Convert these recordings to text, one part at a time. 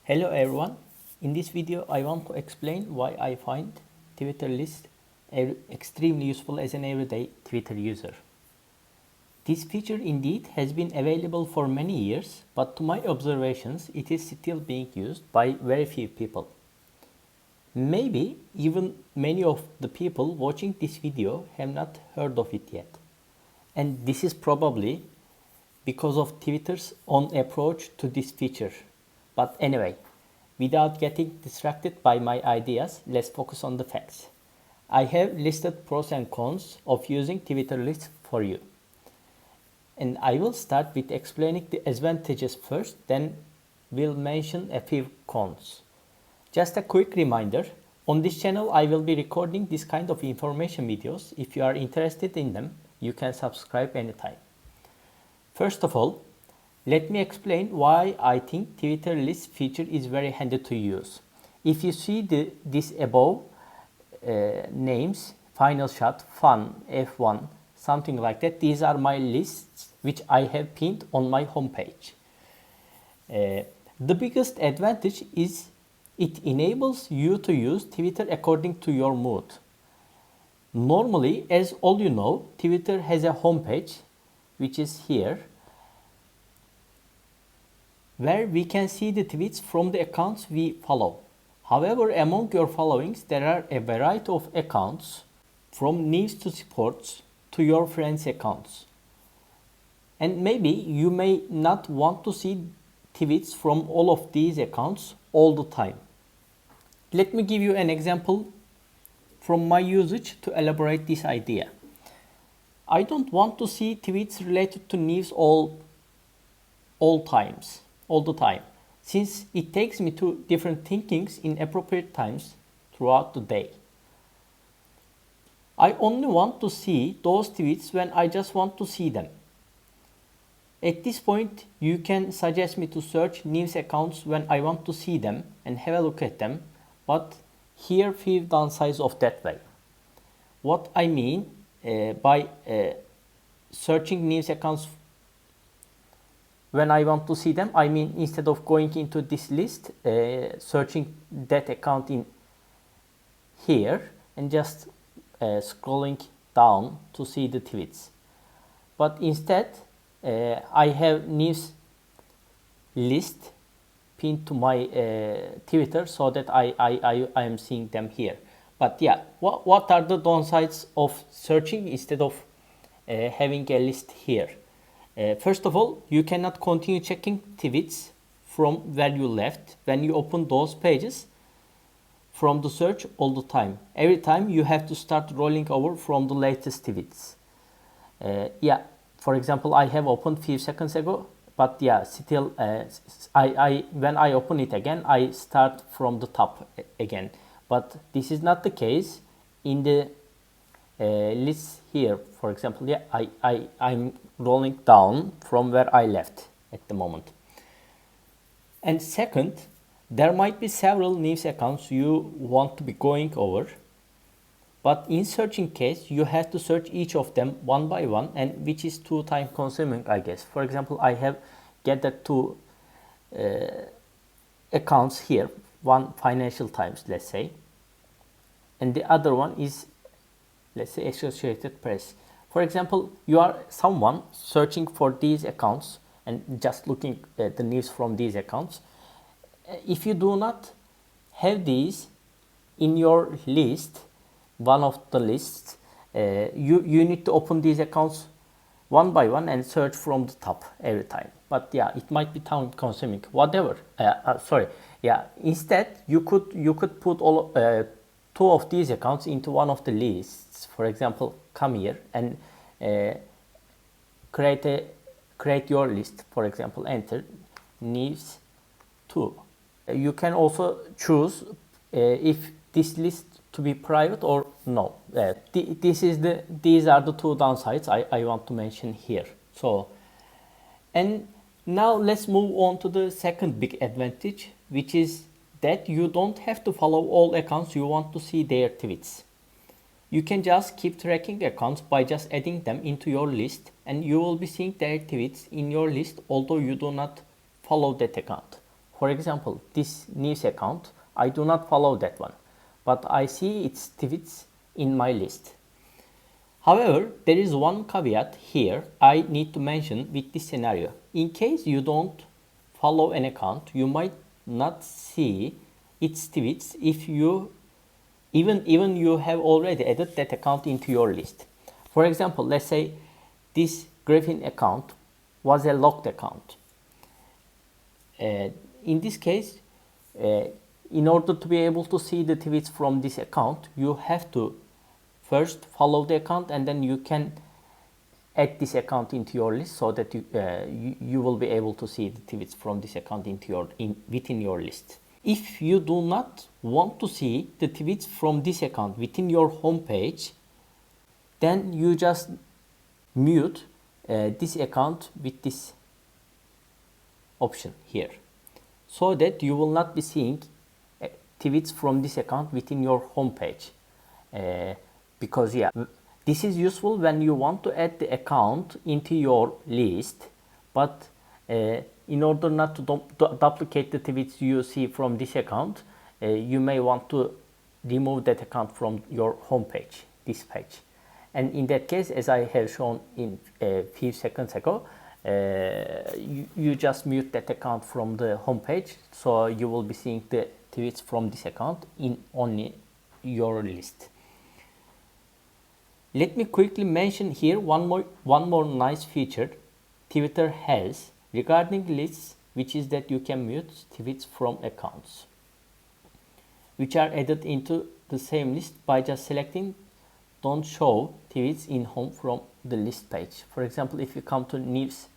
Hello everyone, in this video I want to explain why I find Twitter list extremely useful as an everyday Twitter user. This feature indeed has been available for many years, but to my observations it is still being used by very few people. Maybe even many of the people watching this video have not heard of it yet. And this is probably because of Twitter's own approach to this feature. But anyway, without getting distracted by my ideas, let's focus on the facts. I have listed pros and cons of using Twitter lists for you. And I will start with explaining the advantages first, then we'll mention a few cons. Just a quick reminder, on this channel I will be recording this kind of information videos. If you are interested in them, you can subscribe anytime. First of all, let me explain why I think Twitter list feature is very handy to use. If you see this above names, final shot, fun, F1, something like that, these are my lists which I have pinned on my homepage. The biggest advantage is it enables you to use Twitter according to your mood. Normally, as all you know, Twitter has a homepage which is here, where we can see the tweets from the accounts we follow. However, among your followings, there are a variety of accounts, from news to sports to your friends' accounts. And maybe you may not want to see tweets from all of these accounts all the time. Let me give you an example from my usage to elaborate this idea. I don't want to see tweets related to news all the time, since it takes me to different thinkings in appropriate times throughout the day. I only want to see those tweets when I just want to see them. At this point, you can suggest me to search news accounts when I want to see them and have a look at them, but here are few downsides of that way. What I mean by searching news accounts when I want to see them, I mean instead of going into this list, searching that account in here and just scrolling down to see the tweets. But instead, I have news list pinned to my Twitter so that I am seeing them here. But yeah, what are the downsides of searching instead of having a list here? First of all, you cannot continue checking tweets from where you left when you open those pages from the search all the time. Every time you have to start rolling over from the latest tweets. Yeah, for example, I have opened few seconds ago, but yeah, still, when I open it again, I start from the top again. But this is not the case in the list here. For example, yeah, I'm rolling down from where I left at the moment. And second, there might be several news accounts you want to be going over, but in searching case, you have to search each of them one by one, and which is too time consuming, I guess. For example, I have gathered two accounts here, one Financial Times, let's say, and the other one is, let's say, Associated Press. For example, you are someone searching for these accounts and just looking at the news from these accounts. If you do not have these in your list, one of the lists, you need to open these accounts one by one and search from the top every time. But yeah, it might be time consuming, whatever. Instead, you could put all two of these accounts into one of the lists. For example, come here and create your list. For example, enter news 2. You can also choose if this list to be private or no. These are the two downsides I want to mention here. So, and now let's move on to the second big advantage, which is that you don't have to follow all accounts you want to see their tweets. You can just keep tracking accounts by just adding them into your list, and you will be seeing their tweets in your list although you do not follow that account. For example, this news account, I do not follow that one, but I see its tweets in my list. However, there is one caveat here I need to mention with this scenario. In case you don't follow an account, you might not see its tweets if you even you have already added that account into your list. For example, let's say this Griffin account was a locked account. In this case, in order to be able to see the tweets from this account, you have to first follow the account, and then you can add this account into your list so that you will be able to see the tweets from this account within your list. If you do not want to see the tweets from this account within your home page, then you just mute this account with this option here, so that you will not be seeing tweets from this account within your home page. Because this is useful when you want to add the account into your list, but in order not to duplicate the tweets you see from this account, you may want to remove that account from your home page, this page. And in that case, as I have shown in a few seconds ago, you just mute that account from the home page, so you will be seeing the tweets from this account in only your list. Let me quickly mention here one more nice feature Twitter has regarding lists, which is that you can mute tweets from accounts which are added into the same list by just selecting don't show tweets in home from the list page. For example, if you come to news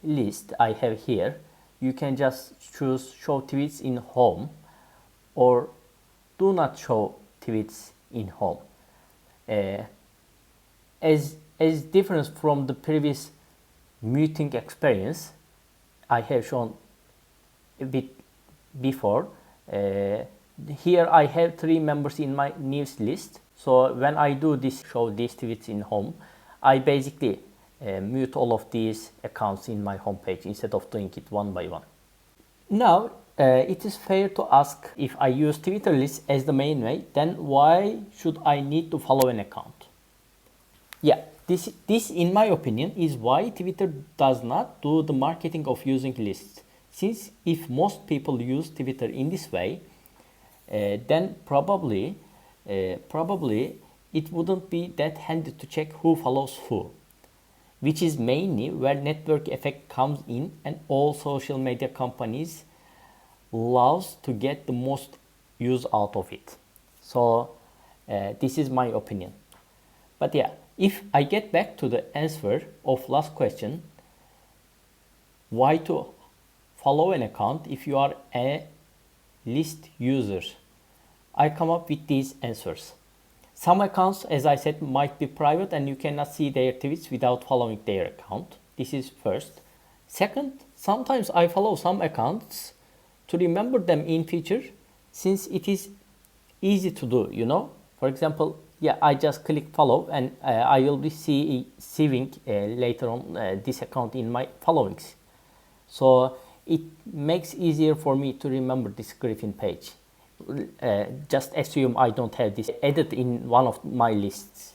list I have here, you can just choose show tweets in home or do not show tweets in home. As different from the previous muting experience I have shown a bit before, here I have 3 members in my news list. So when I do this show these tweets in home, I basically mute all of these accounts in my home page instead of doing it one by one. Now, it is fair to ask, if I use Twitter lists as the main way, then why should I need to follow an account? Yeah, this in my opinion is why Twitter does not do the marketing of using lists. Since if most people use Twitter in this way, then probably it wouldn't be that handy to check who follows who, which is mainly where network effect comes in, and all social media companies loves to get the most use out of it. So this is my opinion. But yeah, if I get back to the answer of last question, why to follow an account if you are a list user, I come up with these answers. Some accounts, as I said, might be private and you cannot see their tweets without following their account. This is first. Second, sometimes I follow some accounts to remember them in future, since it is easy to do, you know. For example, yeah, I just click follow and I will be seeing later on this account in my followings. So it makes easier for me to remember this Griffin page. Just assume I don't have this added in one of my lists.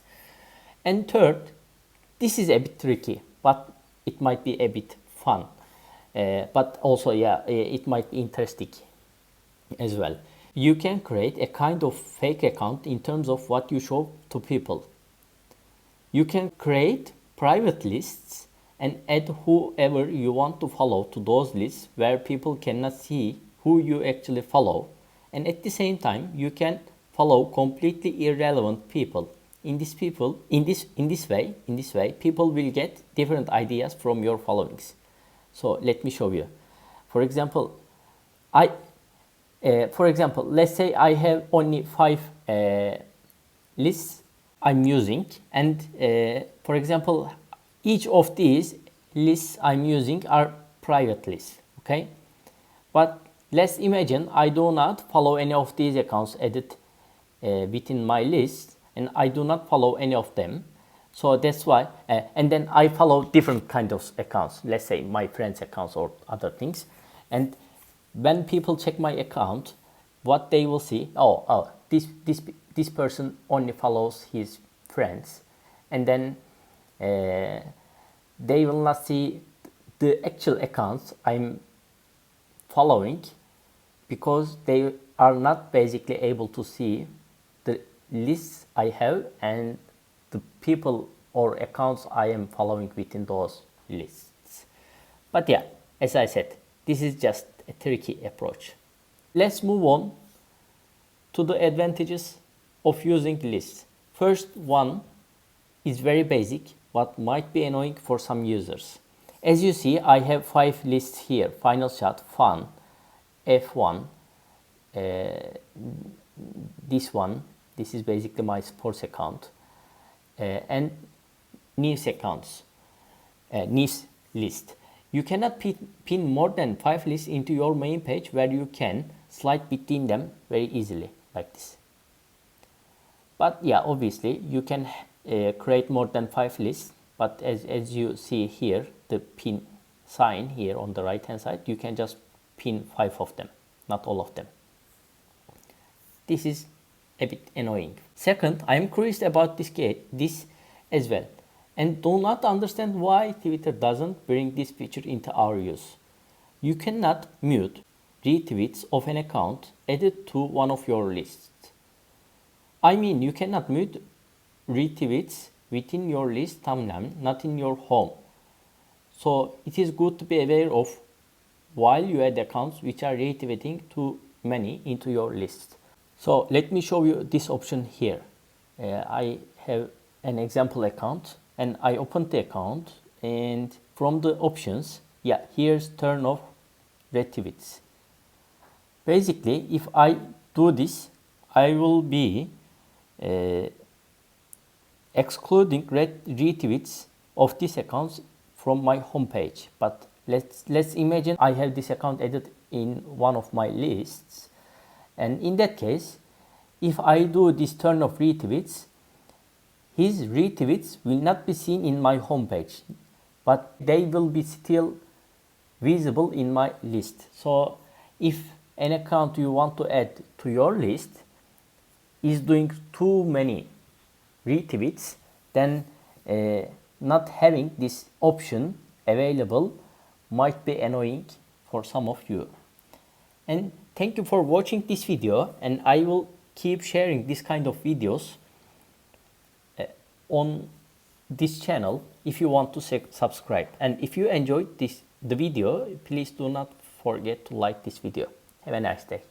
And third, this is a bit tricky, but it might be a bit fun. But also, yeah, it might be interesting as well. You can create a kind of fake account in terms of what you show to people. You can create private lists and add whoever you want to follow to those lists where people cannot see who you actually follow. And at the same time, you can follow completely irrelevant people. In this way, people will get different ideas from your followings. So let me show you. For example, let's say I have only 5 lists I'm using, and for example, each of these lists I'm using are private lists, okay? But let's imagine I do not follow any of these accounts added within my list, and I do not follow any of them. So that's why, and then I follow different kind of accounts, let's say my friends' accounts or other things. And when people check my account, what they will see, oh, this person only follows his friends, and then they will not see the actual accounts I'm following, because they are not basically able to see the lists I have and the people or accounts I am following within those lists. But yeah, as I said, this is just a tricky approach. Let's move on to the advantages of using lists. First one is very basic, but might be annoying for some users. As you see, I have 5 lists here: Final Shot, Fun, F1, this one, this is basically my sports account, and news accounts, news list. You cannot pin more than 5 lists into your main page, where you can slide between them very easily like this. But yeah, obviously you can create more than 5 lists, but as you see here, the pin sign here on the right hand side, you can just pin 5 of them, not all of them. This is a bit annoying. Second, I am curious about this as well, and do not understand why Twitter doesn't bring this feature into our use. You cannot mute retweets of an account added to one of your lists. I mean, you cannot mute retweets within your list thumbnail, not in your home. So it is good to be aware of while you add accounts which are retweeting too many into your list. So let me show you this option here. I have an example account and I opened the account, and from the options, yeah, here's turn off retweets. Basically, if I do this, I will be excluding retweets of these accounts from my homepage. But let's imagine I have this account added in one of my lists, and in that case, if I do this turn off retweets, his retweets will not be seen in my homepage, but they will be still visible in my list. So if an account you want to add to your list is doing too many retweets, then not having this option available might be annoying for some of you. And thank you for watching this video, and I will keep sharing this kind of videos on this channel if you want to subscribe. And if you enjoyed the video, please do not forget to like this video. Have a nice day.